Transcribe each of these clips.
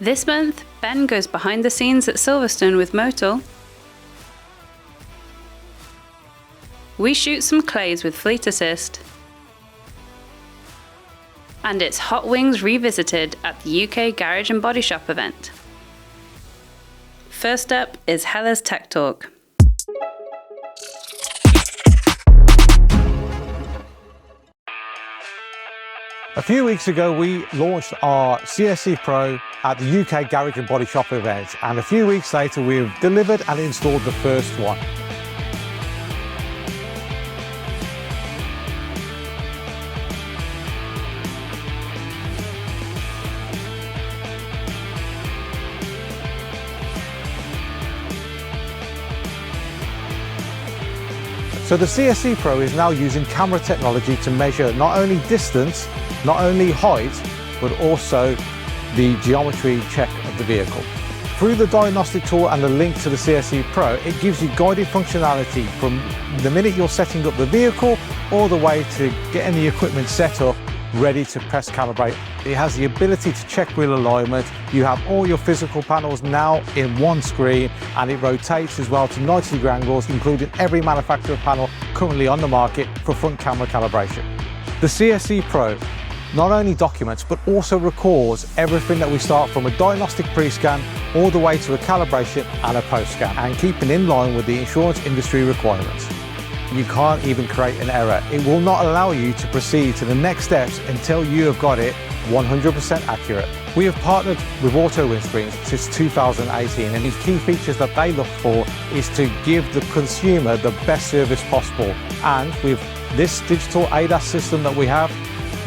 This month, Ben goes behind the scenes at Silverstone with MOTUL. We shoot some clays with Fleet Assist. And it's Hot Wings Revisited at the UK Garage and Body Shop event. First up is Hella's Tech Talk. A few weeks ago, we launched our CSC Pro at the UK Garage and Body Shop event, and a few weeks later, we've delivered and installed the first one. So the CSC Pro is now using camera technology to measure not only distance, not only height, but also the geometry check of the vehicle. Through the diagnostic tool and the link to the CSC Pro, it gives you guided functionality from the minute you're setting up the vehicle all the way to getting the equipment set up, ready to press calibrate. It has the ability to check wheel alignment. You have all your physical panels now in one screen, and it rotates as well to 90-degree angles, including every manufacturer panel currently on the market for front camera calibration. The CSC Pro not only documents but also records everything that we start from a diagnostic pre-scan all the way to a calibration and a post-scan, and keeping in line with the insurance industry requirements. You can't even create an error. It will not allow you to proceed to the next steps until you have got it 100% accurate. We have partnered with Auto Windscreens since 2018, and the key features that they look for is to give the consumer the best service possible. And with this digital ADAS system that we have,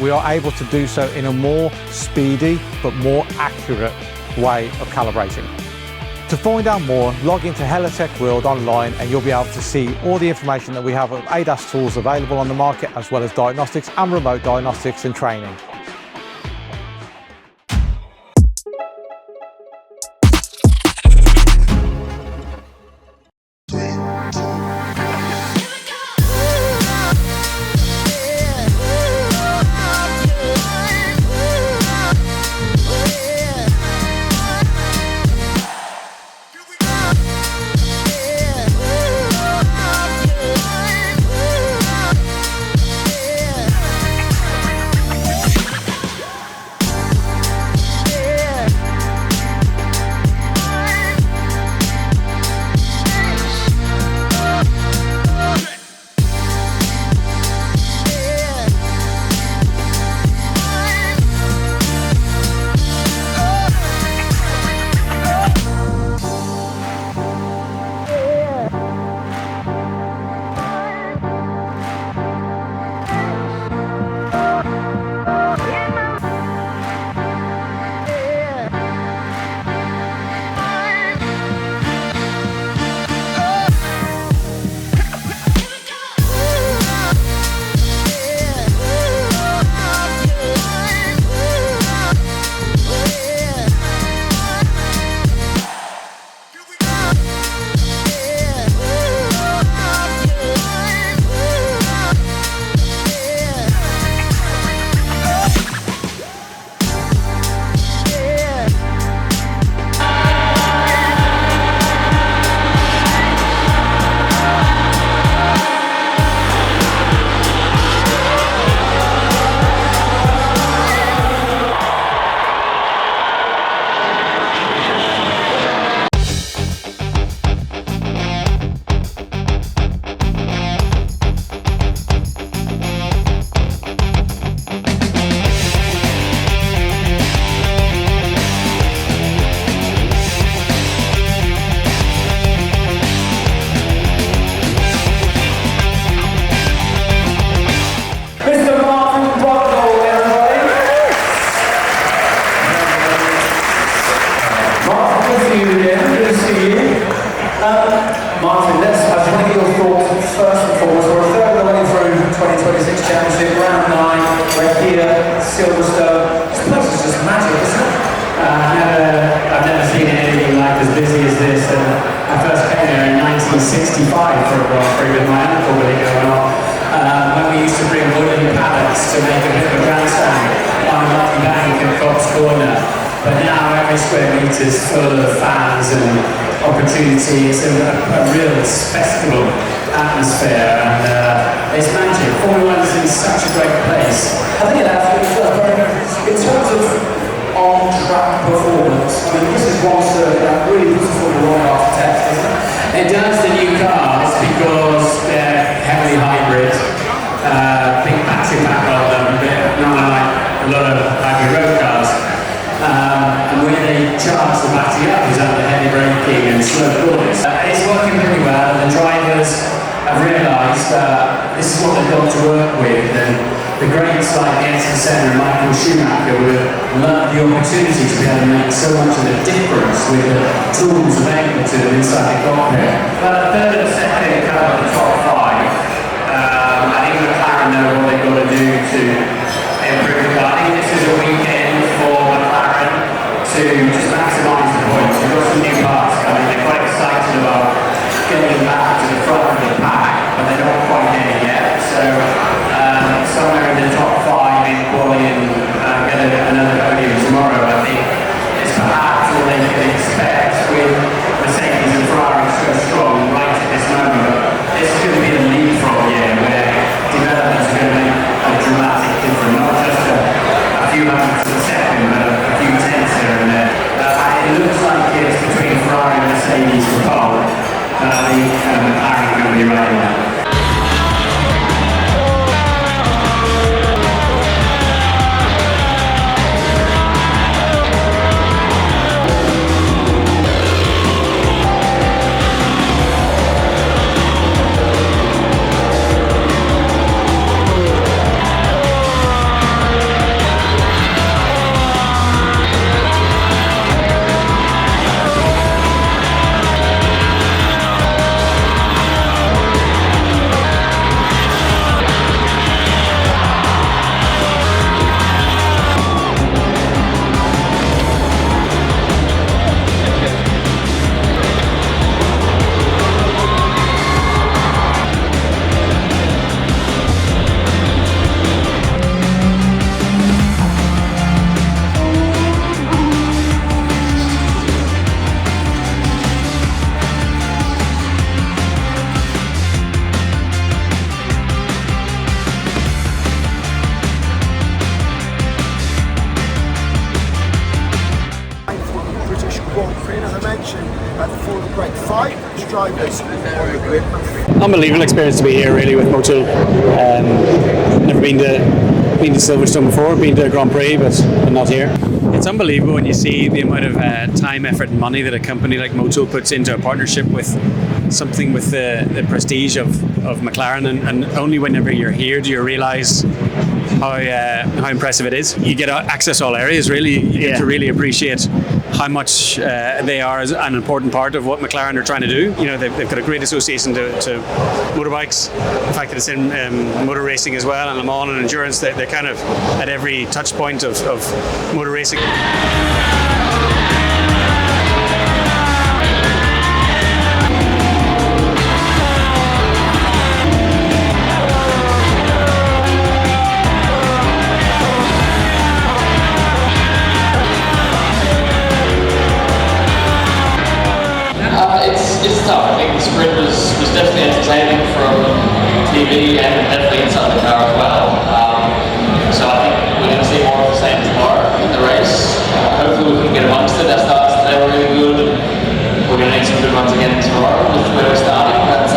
we are able to do so in a more speedy but more accurate way of calibrating. To find out more, log into Hella Tech World online and you'll be able to see all the information that we have of ADAS tools available on the market, as well as diagnostics and remote diagnostics and training. Martin, I just want to get your thoughts first and foremost. We're a third of the way through 2026 Championship, round 9. We're here, Silverstone. This place is just magic, isn't it? I've never seen anything like as busy as this. And I first came here in 1965 for a Grand Prix with my uncle really going on. When we used to bring wooden pallets to make a bit of a grandstand on a lucky bank in Cops Corner. but now every square metre is full of fans and opportunity. It's a real festival atmosphere, and it's magic. Formula 1 is in such a great place. I think it has, in terms of on-track performance, I mean, this is one circuit that really puts Formula 1 off the test, doesn't it? It does the new cars because they're heavily hybrid, big battery pack on them, not like a lot of hybrid road cars. And when they charge the battery up is under heavy braking and slow corners. It's working pretty well, and the drivers have realised that this is what they've got to work with, and the greats like Jensen Senna and Michael Schumacher would have loved the opportunity to be able to make so much of a difference with the tools available to them inside the cockpit. But a third and second cover the top five. I think McLaren know what they've got to do to improve the car. I think this is a weekend for McLaren to just maximise the points. We've got some new parts coming. They're quite excited about getting back to the front of the pack, but they're not quite there yet. So somewhere in the top five in quali and get another podium tomorrow, I think is perhaps all they can expect with Mercedes and Ferrari so strong right at this moment. But this is going to be a leapfrog year where developments are going to make a dramatic difference, not just a few hundredths of a second, but a few tenths here and there. It looks like it's between Ferrari and Mercedes for pole, but I think McLaren are going to be right in that. British Grand Prix, as I mentioned, for the great five drivers on the grid. Unbelievable experience to be here, really, with MOTUL. Never been to Silverstone before, been to a Grand Prix, but not here. It's unbelievable when you see the amount of time, effort and money that a company like MOTUL puts into a partnership with something with the prestige of McLaren, and only whenever you're here do you realise how impressive it is. You get access to all areas, really. You get to really appreciate how much they are as an important part of what McLaren are trying to do. You know, they've got a great association to motorbikes. The fact that it's in motor racing as well, and Le Mans and endurance, they're kind of at every touch point of motor racing. It's tough. I think the sprint was definitely entertaining from TV and definitely inside the car as well. So I think we're going to see more of the same tomorrow in the race. Hopefully we can get amongst it. Our starts today were really good, and we're going to need some good ones again tomorrow with where we're starting. But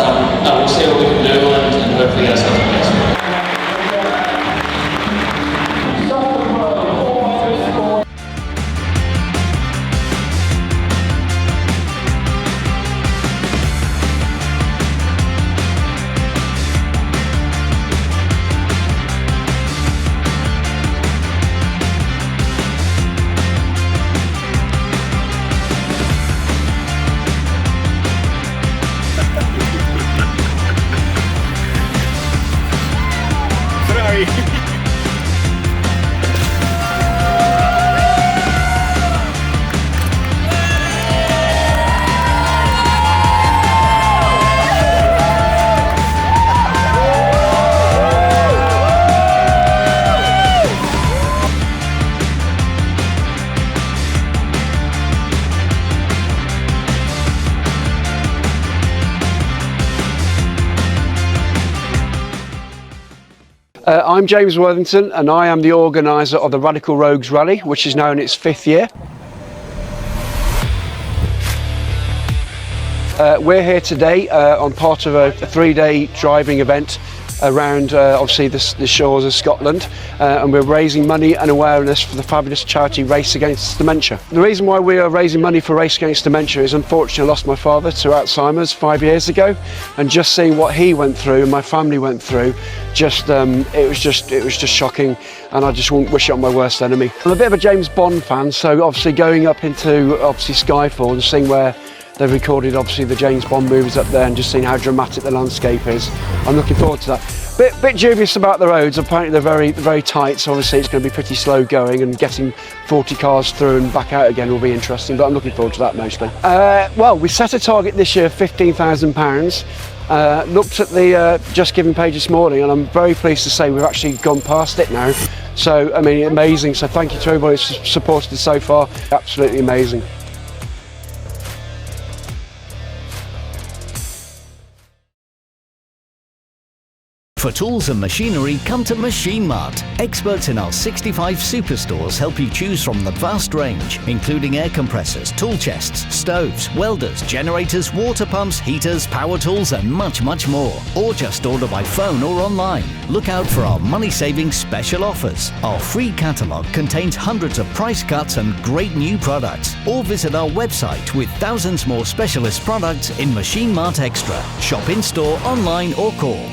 no, we'll see what we can do and hopefully get ourselves a next one. I'm James Worthington and I am the organiser of the Radical Rogues Rally, which is now in its 5th year. We're here today on part of a 3-day driving event around obviously the shores of Scotland, and we're raising money and awareness for the fabulous charity Race Against Dementia. The reason why we are raising money for Race Against Dementia is, unfortunately, I lost my father to Alzheimer's 5 years ago, and just seeing what he went through and my family went through, it was just shocking, and I just wouldn't wish it on my worst enemy. I'm a bit of a James Bond fan, so obviously going up into Skyfall and seeing where they've recorded obviously the James Bond movies up there and just seeing how dramatic the landscape is. I'm looking forward to that. Bit dubious about the roads. Apparently they're very tight, so obviously it's going to be pretty slow going, and getting 40 cars through and back out again will be interesting, but I'm looking forward to that mostly. Well, we set a target this year of £15,000. Looked at the Just Giving page this morning, and I'm very pleased to say we've actually gone past it now. So, I mean, amazing. So thank you to everybody who's supported us so far. Absolutely amazing. For tools and machinery, come to Machine Mart. Experts in our 65 superstores help you choose from the vast range, including air compressors, tool chests, stoves, welders, generators, water pumps, heaters, power tools and much more. Or just order by phone or online. Look out for our money-saving special offers. Our free catalogue contains hundreds of price cuts and great new products. Or visit our website with thousands more specialist products in Machine Mart Extra. Shop in-store, online or call.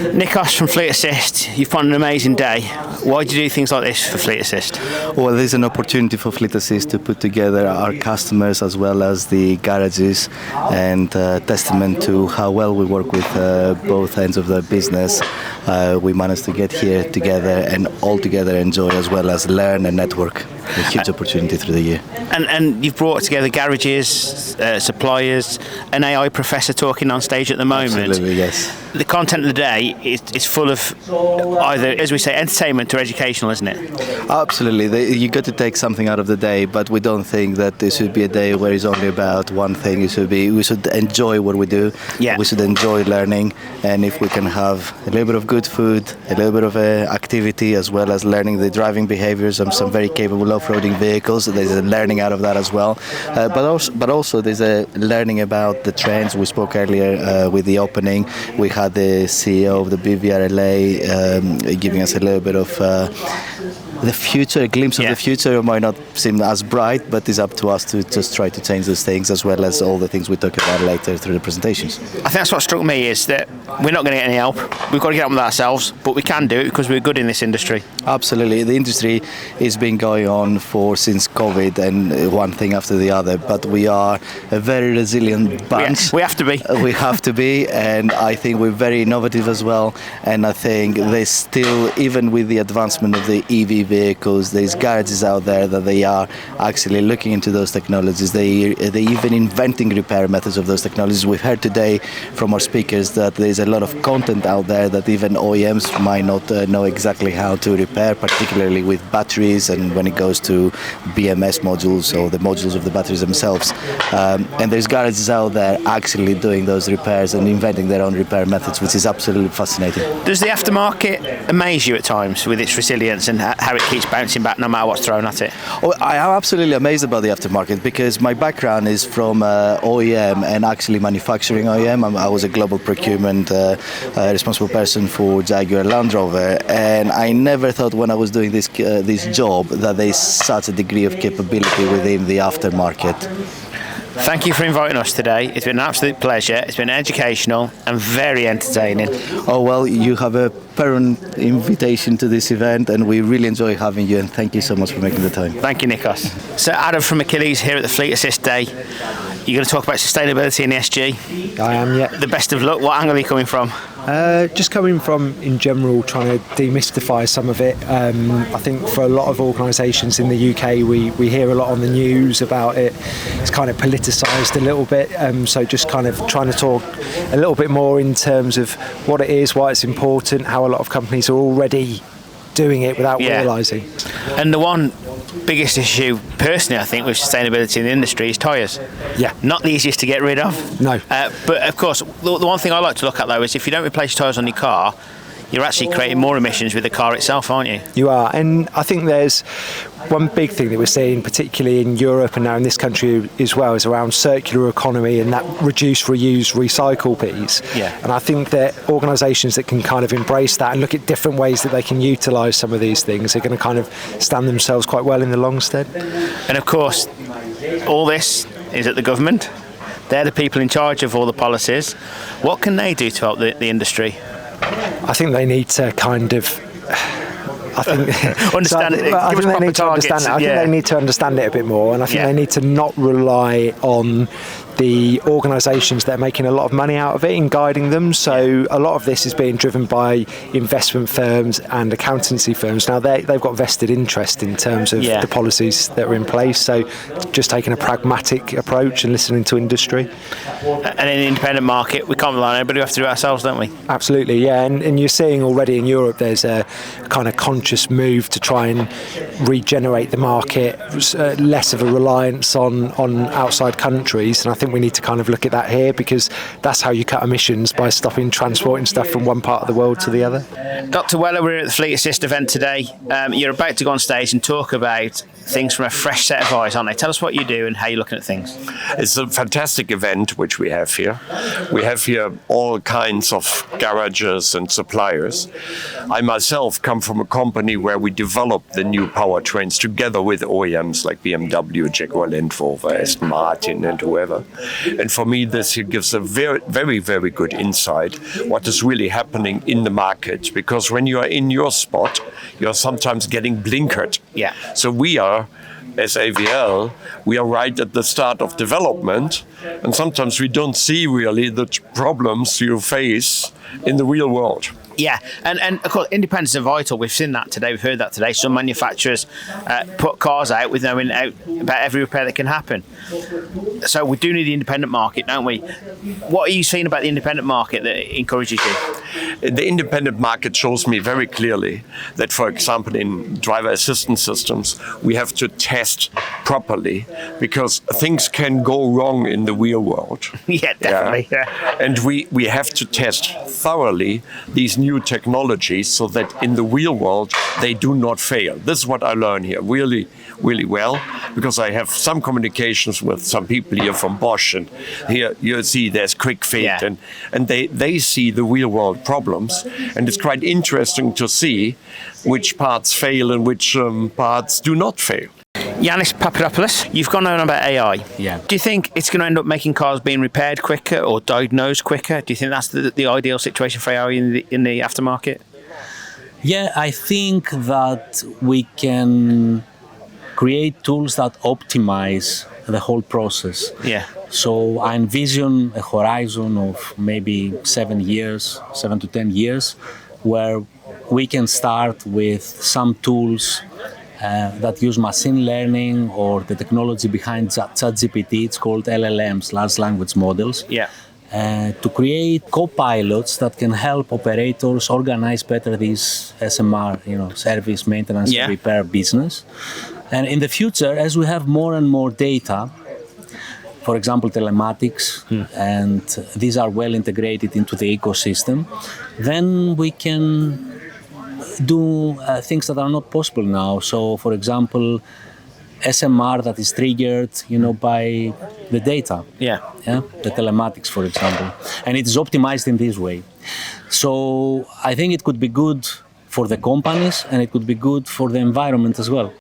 Nikos from Fleet Assist, you've put on an amazing day. Why do you do things like this for Fleet Assist? Well, there's an opportunity for Fleet Assist to put together our customers as well as the garages, and testament to how well we work with both ends of the business. We managed to get here together and all together enjoy as well as learn and network. A huge opportunity through the year. And you've brought together garages, suppliers, an AI professor talking on stage at the moment. Absolutely, yes. The content of the day is full of either, as we say, entertainment or educational, isn't it? Absolutely. You got to take something out of the day, but we don't think that this should be a day where it's only about one thing. We should enjoy what we do. Yeah. We should enjoy learning, and if we can have a little bit of good food, a little bit of activity, as well as learning the driving behaviours of some very capable off-roading vehicles, there's a learning out of that as well. But also there's a learning about the trends. We spoke earlier with the opening. We had the CEO of the BVRLA giving us a little bit of the future, a glimpse of the future. It might not seem as bright, but it's up to us to just try to change those things, as well as all the things we talk about later through the presentations. I think that's what struck me, is that we're not going to get any help. We've got to get on with ourselves, but we can do it because we're good in this industry. Absolutely. The industry has been going on since COVID, and one thing after the other, but we are a very resilient bunch. We have to be. We have to be, and I think we're very innovative as well, and I think there's still, even with the advancement of the EV vehicles. There's garages out there that they are actually looking into those technologies. They even inventing repair methods of those technologies. We've heard today from our speakers that there's a lot of content out there that even OEMs might not know exactly how to repair, particularly with batteries and when it goes to BMS modules or the modules of the batteries themselves. And there's garages out there actually doing those repairs and inventing their own repair methods, which is absolutely fascinating. Does the aftermarket amaze you at times with its resilience and how it keeps bouncing back no matter what's thrown at it? Oh, I am absolutely amazed about the aftermarket because my background is from OEM and actually manufacturing OEM. I was a global procurement responsible person for Jaguar Land Rover, and I never thought when I was doing this job that there's such a degree of capability within the aftermarket. Thank you for inviting us today. It's been an absolute pleasure. It's been educational and very entertaining. Oh, well, you have a parent invitation to this event and we really enjoy having you, and thank you so much for making the time. Thank you, Nikos. So Adam from Achilles here at the Fleet Assist Day. You're going to talk about sustainability in the SG? I am, yeah. The best of luck. What angle are you coming from? Just coming from, in general, trying to demystify some of it. I think for a lot of organisations in the UK, we hear a lot on the news about it. It's kind of politicised a little bit. So just kind of trying to talk a little bit more in terms of what it is, why it's important, how a lot of companies are already doing it without realising. And the one biggest issue, personally, I think, with sustainability in the industry is tyres. Yeah. Not the easiest to get rid of. No. But, of course, the one thing I like to look at, though, is if you don't replace tyres on your car, you're actually creating more emissions with the car itself, aren't you? You are. And I think there's one big thing that we're seeing, particularly in Europe and now in this country as well, is around circular economy and that reduce, reuse, recycle piece. Yeah. And I think that organisations that can kind of embrace that and look at different ways that they can utilise some of these things are going to kind of stand themselves quite well in the long stead. And of course, all this is at the government. They're the people in charge of all the policies. What can they do to help the industry? I think they need to kind of understand it. I think they need to understand it. I think they need to understand it a bit more, and I think they need to not rely on the organisations that are making a lot of money out of it in guiding them. So a lot of this is being driven by investment firms and accountancy firms. Now they've got vested interest in terms of the policies that are in place. So just taking a pragmatic approach and listening to industry. And in the independent market, we can't rely on anybody. We have to do it ourselves, don't we? Absolutely, yeah. And you're seeing already in Europe there's a kind of conscious move to try and regenerate the market, less of a reliance on outside countries. And I think we need to kind of look at that here, because that's how you cut emissions, by stopping transporting stuff from one part of the world to the other. Dr. Weller, we're at the Fleet Assist event today. You're about to go on stage and talk about things from a fresh set of eyes, aren't they? Tell us what you do and how you're looking at things. It's a fantastic event which we have here. We have here all kinds of garages and suppliers. I myself come from a company where we developed the new powertrains together with OEMs like BMW, Jaguar Land Rover, Aston Martin and whoever. And for me, this here gives a very, very, very good insight what is really happening in the market. Because when you are in your spot, you're sometimes getting blinkered. Yeah. So we are, as AVL, we are right at the start of development, and sometimes we don't see really the problems you face in the real world. Yeah, and of course, independence is vital. We've seen that today. We've heard that today. Some manufacturers put cars out with knowing out about every repair that can happen. So we do need the independent market, don't we? What are you seeing about the independent market that encourages you? The independent market shows me very clearly that, for example, in driver assistance systems, we have to test properly, because things can go wrong in the real world. Yeah, definitely. Yeah. And we have to test thoroughly these new technologies so that in the real world they do not fail. This is what I learn here really, really well, because I have some communications with some people here from Bosch, and here you see there's quick fit, and they see the real world problems, and it's quite interesting to see which parts fail and which parts do not fail. Yanis Papadopoulos, you've gone on about AI. Yeah. Do you think it's going to end up making cars being repaired quicker or diagnosed quicker? Do you think that's the ideal situation for AI in the aftermarket? Yeah, I think that we can create tools that optimize the whole process. Yeah. So I envision a horizon of maybe 7 to 10 years, where we can start with some tools that use machine learning or the technology behind ChatGPT. It's called LLMs, large language models. Yeah. To create co-pilots that can help operators organize better this SMR, service, maintenance, repair business. And in the future, as we have more and more data, for example, telematics, and these are well integrated into the ecosystem, then we can do things that are not possible now. So, for example, SMR that is triggered, by the data. Yeah. The telematics, for example. And it is optimized in this way. So I think it could be good for the companies and it could be good for the environment as well.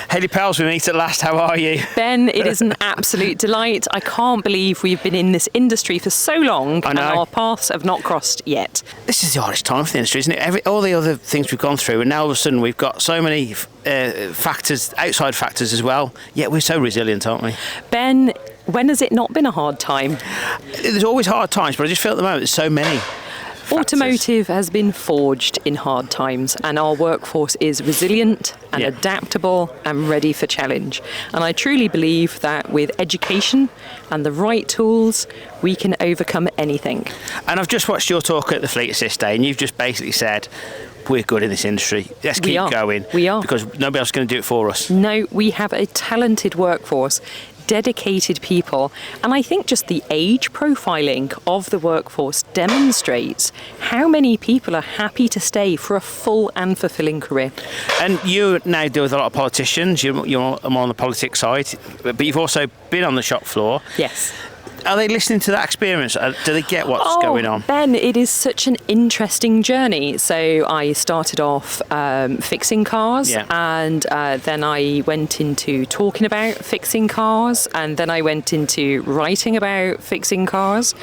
Hayley Pells, we meet at last. How are you? Ben, it is an absolute delight. I can't believe we've been in this industry for so long and our paths have not crossed yet. This is the hardest time for the industry, isn't it? All the other things we've gone through, and now all of a sudden we've got so many factors, outside factors as well, yet we're so resilient, aren't we? Ben, when has it not been a hard time? There's always hard times, but I just feel at the moment there's so many. Automotive has been forged in hard times, and our workforce is resilient and adaptable and ready for challenge. And I truly believe that with education and the right tools, we can overcome anything. And I've just watched your talk at the Fleet Assist Day, and you've just basically said, we're good in this industry. Let's keep going. We are. Because nobody else is going to do it for us. No, we have a talented workforce, dedicated people, and I think just the age profiling of the workforce demonstrates how many people are happy to stay for a full and fulfilling career. And you now deal with a lot of politicians, you're more on the politics side, but you've also been on the shop floor. Yes. Are they listening to that experience? Do they get what's going on? Ben, it is such an interesting journey. So I started off fixing cars, and then I went into talking about fixing cars, and then I went into writing about fixing cars.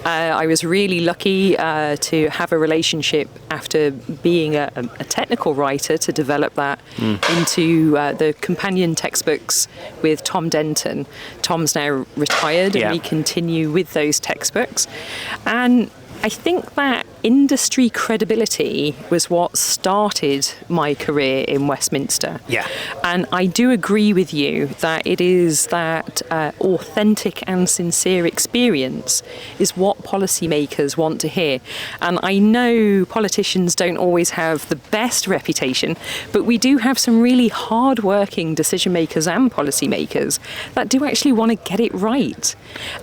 I was really lucky to have a relationship after being a technical writer to develop that into the companion textbooks with Tom Denton. Tom's now retired, and we continue with those textbooks. And I think that industry credibility was what started my career in Westminster. Yeah. And I do agree with you that it is that authentic and sincere experience is what policymakers want to hear. And I know politicians don't always have the best reputation, but we do have some really hard-working decision makers and policymakers that do actually want to get it right.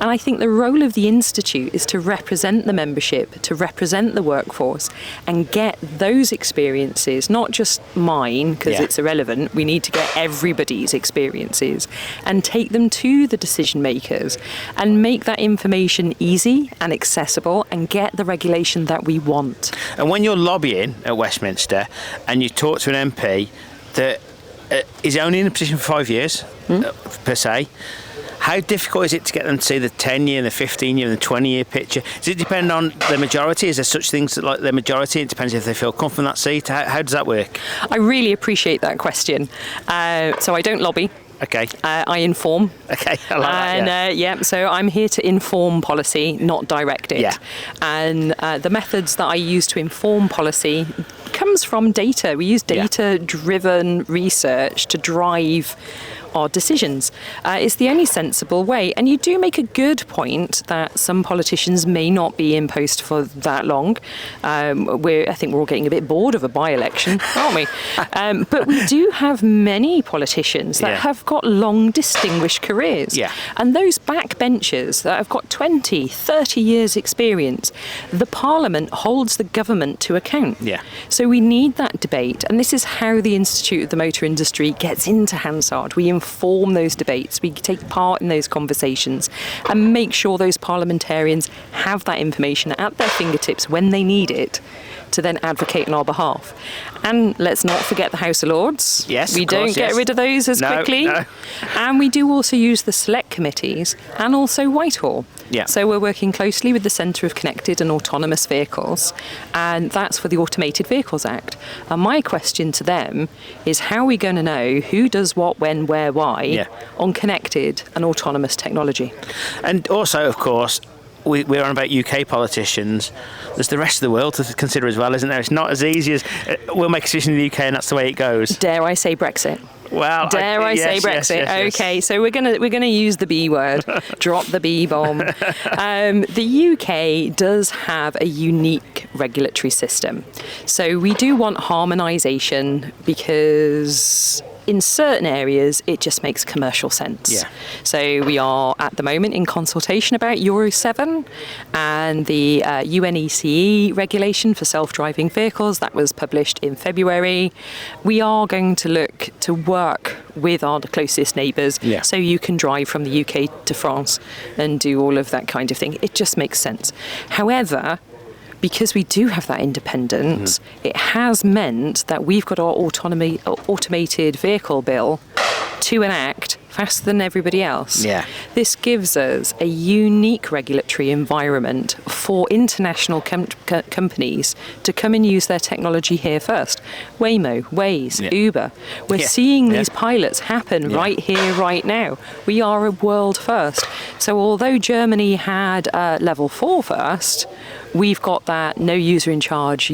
And I think the role of the Institute is to represent the membership, to represent the workforce and get those experiences, not just mine because it's irrelevant, we need to get everybody's experiences and take them to the decision makers and make that information easy and accessible and get the regulation that we want. And when you're lobbying at Westminster and you talk to an MP that is only in a position for 5 years per se, how difficult is it to get them to see the 10-year, the 15-year, and the 20-year picture? Does it depend on the majority? Is there such things like the majority? It depends if they feel comfortable in that seat. How does that work? I really appreciate that question. So I don't lobby. Okay. I inform. Okay, I like that, so I'm here to inform policy, not direct it. Yeah. And the methods that I use to inform policy comes from data. We use data-driven research to drive our decisions. It's the only sensible way. And you do make a good point that some politicians may not be in post for that long. I think we're all getting a bit bored of a by-election, aren't we? But we do have many politicians that have got long, distinguished careers. Yeah. And those backbenchers that have got 20, 30 years experience, the Parliament holds the government to account. Yeah. So we need that debate. And this is how the Institute of the Motor Industry gets into Hansard. We inform those debates, we take part in those conversations and make sure those parliamentarians have that information at their fingertips when they need it to then advocate on our behalf. And let's not forget the House of Lords. Yes, we don't get rid of those as quickly. No. And we do also use the select committees and also Whitehall. Yeah. So we're working closely with the Centre of Connected and Autonomous Vehicles, and that's for the Automated Vehicles Act. And my question to them is, how are we going to know who does what, when, where, why on connected and autonomous technology? And also, of course, we're on about UK politicians. There's the rest of the world to consider as well, isn't there? It's not as easy as we'll make a decision in the UK and that's the way it goes. Dare I say Brexit? Well, Dare I say Brexit? Yes. Okay, so we're gonna use the B word. Drop the B bomb. The UK does have a unique regulatory system, so we do want harmonisation because in certain areas it just makes commercial sense. Yeah. So we are at the moment in consultation about Euro 7 and the UNECE regulation for self-driving vehicles that was published in February. We are going to look to work with our closest neighbours, so you can drive from the UK to France and do all of that kind of thing. It just makes sense. However, because we do have that independence, it has meant that we've got our automated vehicle bill to enact faster than everybody else. Yeah. This gives us a unique regulatory environment for international companies to come and use their technology here first. Waymo, Waze, Uber. We're seeing these pilots happen right here, right now. We are a world first. So although Germany had level 4 first, we've got that no user in charge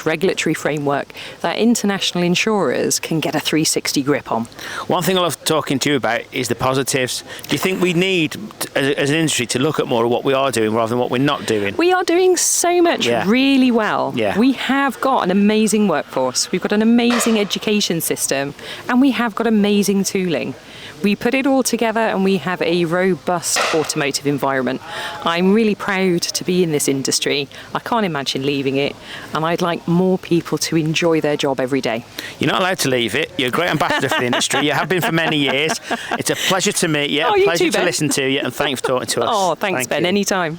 regulatory framework that international insurers can get a 360 grip on. One thing I love talking to you about is the positives. Do you think we need, as an industry, to look at more of what we are doing rather than what we're not doing? We are doing so much really well. Yeah. We have got an amazing workforce, we've got an amazing education system, and we have got amazing tooling. We put it all together and we have a robust automotive environment. I'm really proud to be in this industry. I can't imagine leaving it, and I'd like more people to enjoy their job every day. You're not allowed to leave it. You're a great ambassador for the industry. You have been for many years. It's a pleasure to meet you, a pleasure to listen to you, and thanks for talking to us. Oh, thanks, Ben. Anytime.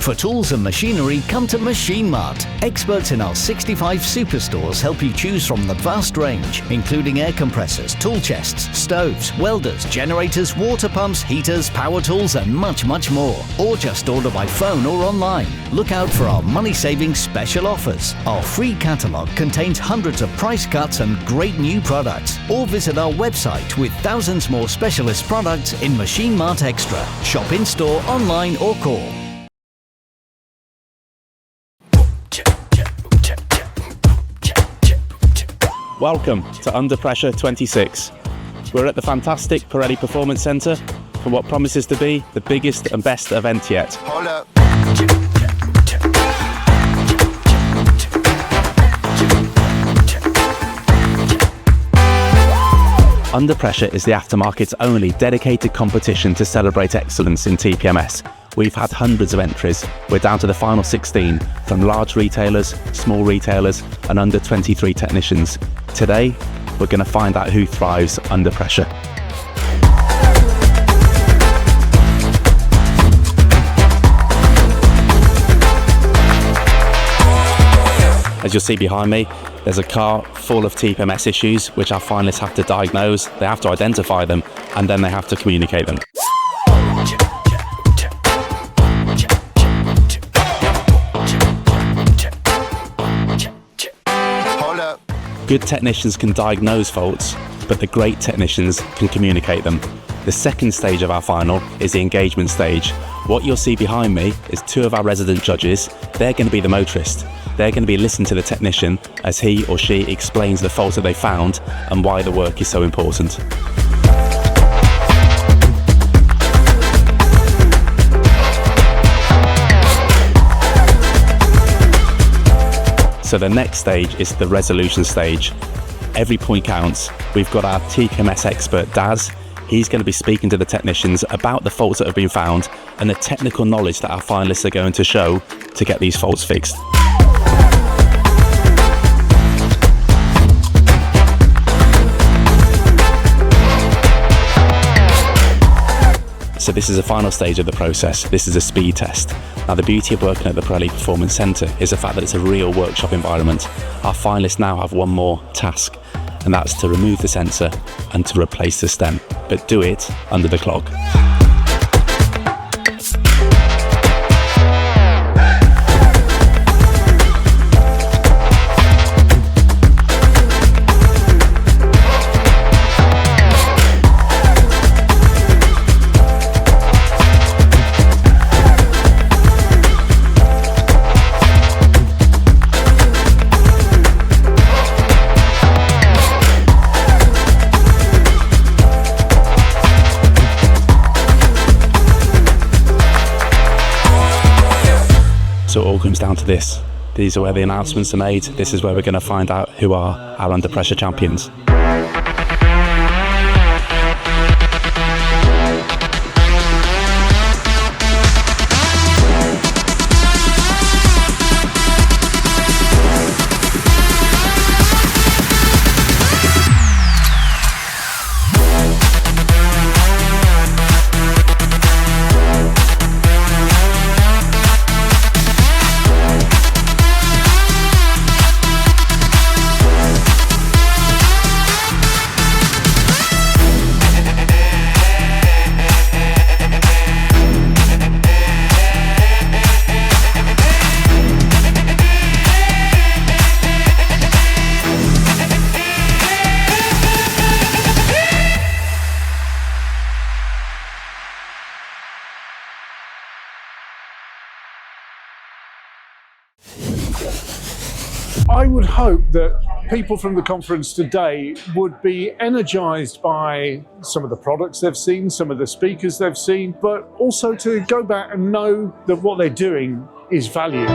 For tools and machinery, come to Machine Mart. Experts in our 65 superstores help you choose from the vast range, including air compressors, tool chests, stoves, welders, generators, water pumps, heaters, power tools, and much, much more. Or just order by phone or online. Look out for our money-saving special offers. Our free catalogue contains hundreds of price cuts and great new products. Or visit our website with thousands more specialist products in Machine Mart Extra. Shop in-store, online or call. Welcome to Under Pressure 26. We're at the fantastic Pirelli Performance Centre for what promises to be the biggest and best event yet. Hold up. Under Pressure is the aftermarket's only dedicated competition to celebrate excellence in TPMS. We've had hundreds of entries. We're down to the final 16 from large retailers, small retailers, and under 23 technicians. Today, we're going to find out who thrives under pressure. As you'll see behind me, there's a car full of TPMS issues, which our finalists have to diagnose, they have to identify them, and then they have to communicate them. Good technicians can diagnose faults, but the great technicians can communicate them. The second stage of our final is the engagement stage. What you'll see behind me is 2 of our resident judges. They're going to be the motorist. They're going to be listening to the technician as he or she explains the faults that they found and why the work is so important. So the next stage is the resolution stage. Every point counts. We've got our TPMS expert, Daz. He's going to be speaking to the technicians about the faults that have been found and the technical knowledge that our finalists are going to show to get these faults fixed. So this is the final stage of the process. This is a speed test. Now the beauty of working at the Pirelli Performance Centre is the fact that it's a real workshop environment. Our finalists now have one more task, and that's to remove the sensor and to replace the stem, but do it under the clock. So it all comes down to this. These are where the announcements are made. This is where we're going to find out who are our under pressure champions. I would hope that people from the conference today would be energised by some of the products they've seen, some of the speakers they've seen, but also to go back and know that what they're doing is valued.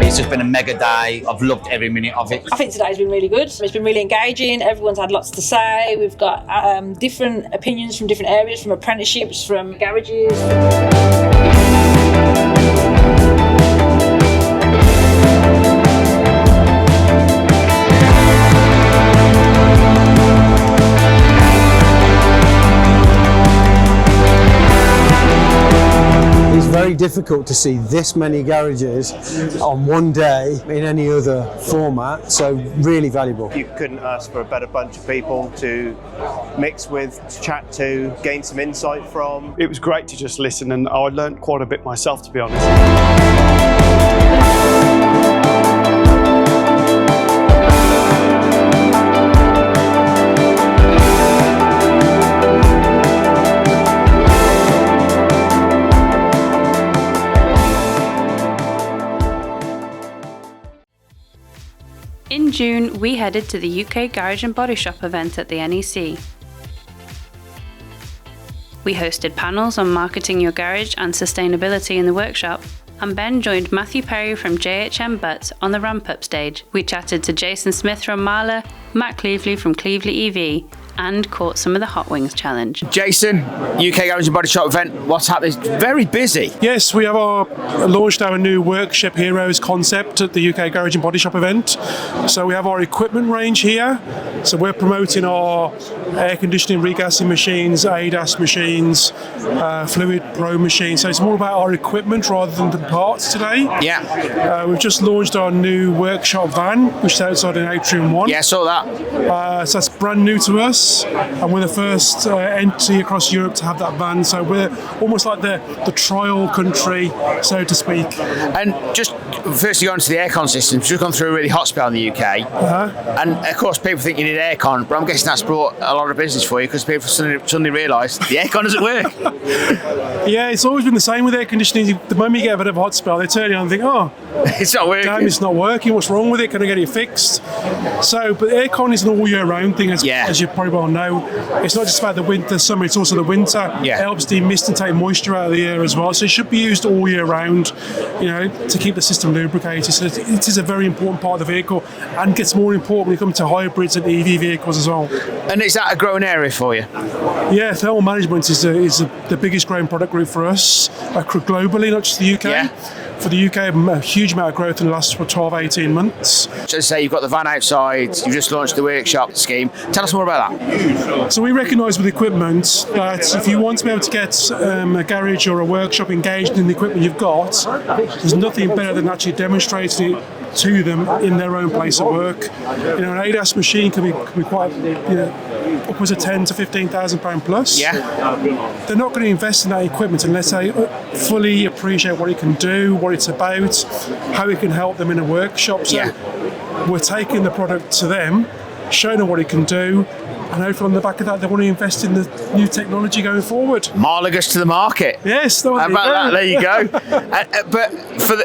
It's just been a mega day. I've loved every minute of it. I think today's been really good. It's been really engaging. Everyone's had lots to say. We've got different opinions from different areas, from apprenticeships, from garages. It's very difficult to see this many garages on one day in any other format, so really valuable. You couldn't ask for a better bunch of people to mix with, to chat to, gain some insight from. It was great to just listen, and I learned quite a bit myself, to be honest. In June, we headed to the UK Garage and Body Shop event at the NEC. We hosted panels on marketing your garage and sustainability in the workshop, and Ben joined Matthew Perry from JHM Butts on the ramp-up stage. We chatted to Jason Smith from Marla, Matt Cleveley from Cleveley EV, and caught some of the Hot Wings challenge. Jason, UK Garage and Body Shop event, what's happening? It's very busy. Yes, we have launched our new Workshop Heroes concept at the UK Garage and Body Shop event. So we have our equipment range here. So we're promoting our air conditioning, regassing machines, ADAS machines, Fluid Pro machines. So it's more about our equipment rather than the parts today. Yeah. We've just launched our new workshop van, which is outside in Atrium 1. Yeah, I saw that. So that's brand new to us. US, and we're the first entity across Europe to have that van. So we're almost like the trial country, so to speak. And just firstly, going to the aircon systems, we've gone through a really hot spell in the UK, and of course people think you need aircon, but I'm guessing that's brought a lot of business for you because people suddenly realise the aircon doesn't work. Yeah, it's always been the same with air conditioning. The moment you get a bit of a hot spell, they turn you on and think, oh, it's not working. Damn, it's not working. What's wrong with it? Can I get it fixed? So, but aircon is an all year round thing, as you probably well know. It's not just about the winter, summer, it's also the winter. It helps demist and take moisture out of the air as well. So it should be used all year round, to keep the system lubricated. So it is a very important part of the vehicle, and gets more important when you come to hybrids and EV vehicles as well. And is that a growing area for you? Yeah, thermal management is the biggest growing product group for us globally, not just the UK. For the UK, a huge amount of growth in the last 12, 18 months. Just say you've got the van outside, you've just launched the workshop scheme. Tell us more about that. So we recognise with equipment that if you want to be able to get a garage or a workshop engaged in the equipment you've got, there's nothing better than actually demonstrating it to them in their own place of work. An ADAS machine can be quite, upwards of £10,000 to £15,000 plus. Yeah. They're not going to invest in that equipment unless they fully appreciate what it can do, what it's about, how it can help them in a workshop. So we're taking the product to them, showing them what it can do, and hopefully on the back of that they want to invest in the new technology going forward. Marligus to the market. Yes, how about that? There you go. But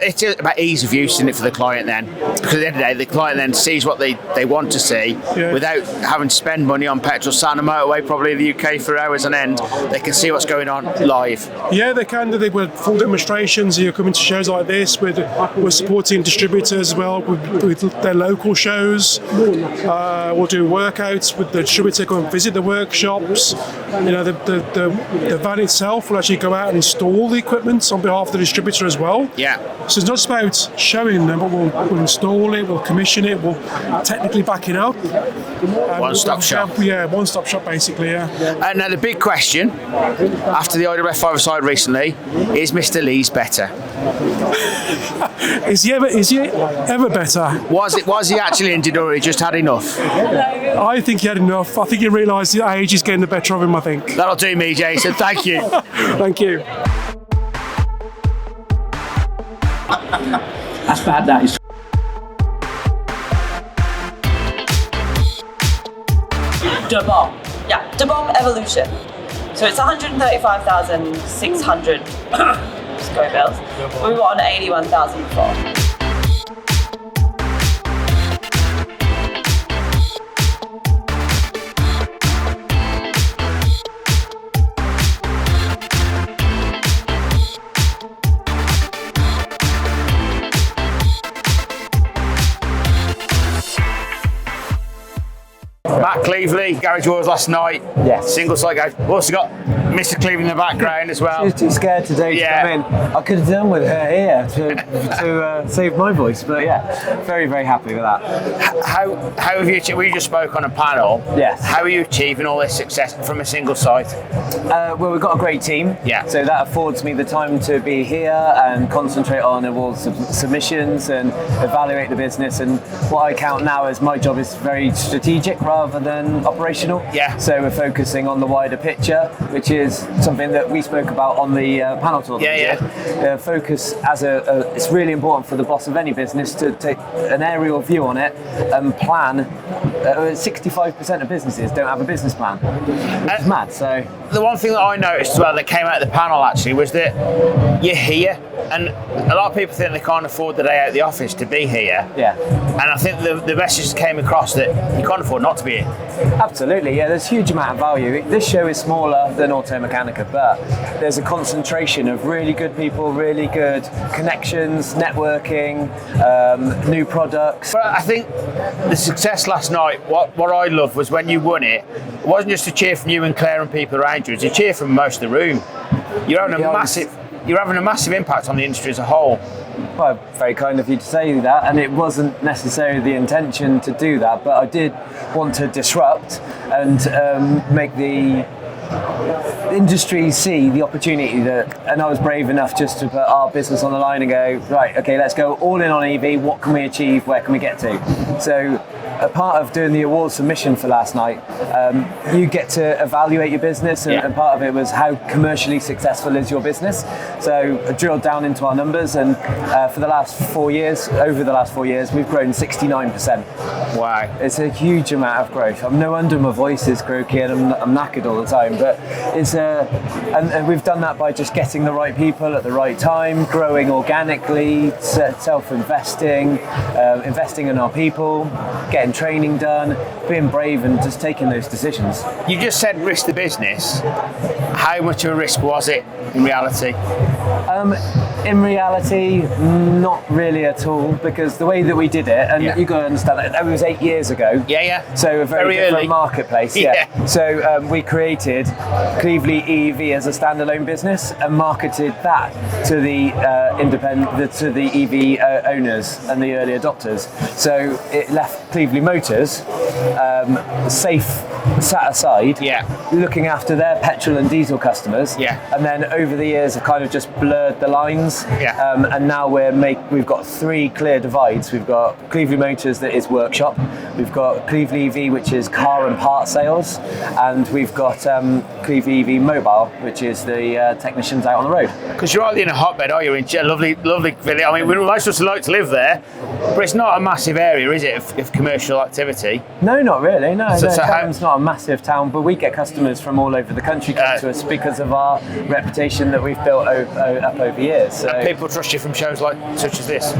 it's about ease of use, isn't it, for the client then? Because at the end of the day, the client then sees what they want to see without having to spend money on petrol, sat on a motorway probably in the UK for hours on end. They can see what's going on live. Yeah, they can. They were full demonstrations. You're coming to shows like this. We're supporting distributors as well with their local shows. We'll do workouts with the distributors. Go and visit the workshops. The van itself will actually go out and install the equipment on behalf of the distributor as well. Yeah. So it's not just about showing them, but we'll install it, we'll commission it, we'll technically back it up. One-stop shop. Yeah, one-stop shop basically. Yeah. And now the big question after the IWF 5-a-side recently is Mr. Lee's better? Is he ever better? Was he actually injured, or he just had enough? I think he had enough. I think he realised that age is getting the better of him, I think. That'll do me, Jason. Thank you. Thank you. That's bad, that is. The Bomb. Yeah, The Bomb Evolution. So it's 135,600 square bills. We were on 81,000 before. Matt Cleveley, Garage Wars last night. Yes. Single site garage. We've also got Mr. Cleveley in the background as well. She was too scared today to come in. I could have done with her here to save my voice, but yeah, very, very happy with that. How have you achieved? We just spoke on a panel. Yes. How are you achieving all this success from a single site? Well, we've got a great team. Yeah. So that affords me the time to be here and concentrate on all submissions and evaluate the business. And what I count now as my job is very strategic rather than operational. Yeah. So we're focusing on the wider picture, which is something that we spoke about on the panel talk. Focus it's really important for the boss of any business to take an aerial view on it and plan. 65% of businesses don't have a business plan, which is mad. So the one thing that I noticed as well that came out of the panel actually was that you're here, and a lot of people think they can't afford the day out of the office to be here. Yeah. And I think the message came across that you can't afford not to be here. Absolutely, yeah. There's a huge amount of value. This show is smaller than Automechanica, but there's a concentration of really good people, really good connections, networking, new products. But I think the success last night, what I loved was when you won it wasn't just a cheer from you and Claire and people around you, it was a cheer from most of the room. You're having a massive impact on the industry as a whole. Well, very kind of you to say that, and it wasn't necessarily the intention to do that, but I did want to disrupt and make the industries see the opportunity and I was brave enough just to put our business on the line and go, right, okay, let's go all in on EV. What can we achieve? Where can we get to? So a part of doing the award submission for last night, you get to evaluate your business, and part of it was how commercially successful is your business. So I drilled down into our numbers, and over the last 4 years, we've grown 69%. Wow. It's a huge amount of growth. No wonder my voice is croaky and I'm knackered all the time, but it's and we've done that by just getting the right people at the right time, growing organically, self-investing, investing in our people, getting training done, being brave and just taking those decisions. You just said risk the business. How much of a risk was it in reality? In reality, not really at all, because the way that we did it, and you got to understand that it was 8 years ago. So a very different early marketplace. So we created Cleveland EV as a standalone business and marketed that to the EV owners and the early adopters. So it left Cleveland Motors safe, sat aside, looking after their petrol and diesel customers. And then over the years, have kind of just blurred the lines. And now we've got 3 clear divides. We've got Cleveland Motors, that is workshop. We've got Cleveland EV, which is car and part sales, and we've got Cleveland EV Mobile, which is the technicians out on the road. Because you're hardly in a hotbed, are you? In a lovely village. I mean, we'd like to live there, but it's not a massive area, is it, of commercial activity? No, not really. No, Cheltenham's not a massive town, but we get customers from all over the country come to us because of our reputation that we've built up over years. So. And people trust you from shows such as this?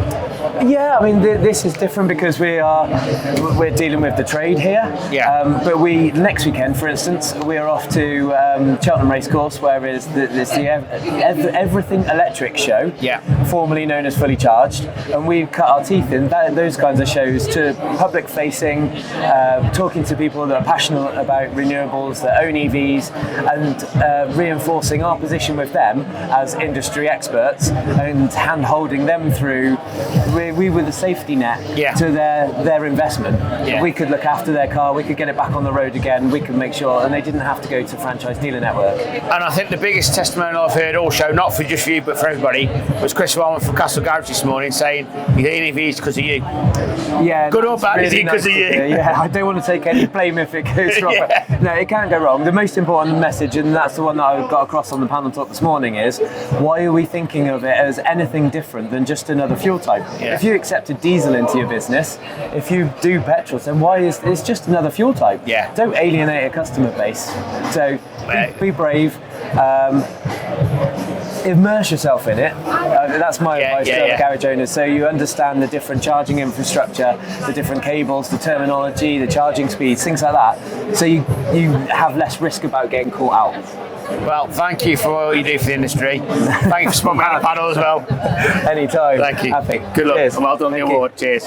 Yeah, I mean, this is different because we're dealing with the trade here. But next weekend, for instance, we're off to Cheltenham Racecourse, where is the Everything Electric show, formerly known as Fully Charged, and we cut our teeth in those kinds of shows to public facing, talking to people that are passionate about renewables, that own EVs, and reinforcing our position with them as industry experts and hand-holding them through. We were the safety net to their investment. We could look after their car, we could get it back on the road again, we could make sure, and they didn't have to go to franchise dealer network. And I think the biggest testimonial I've heard all show, not for just you but for everybody, was Chris Wellman from Castle Garage this morning saying you're getting EVs because of you. Good or bad, really is it because of you? I don't want to take any blame if it goes wrong. No, it can't go wrong. The most important message, and that's the one that I got across on the panel talk this morning, is why are we thinking of it as anything different than just another fuel type? If you accepted diesel into your business, if you do petrol, then why is it's just another fuel type? Don't alienate a customer base. So be brave. Immerse yourself in it. That's my advice to other garage owners. So you understand the different charging infrastructure, the different cables, the terminology, the charging speeds, things like that. So you have less risk about getting caught out. Well, thank you for all you do for the industry. Thank you for spotting me on the panel as well. Anytime. Thank you. Happy. Good luck. Cheers. And well done on the award. Cheers.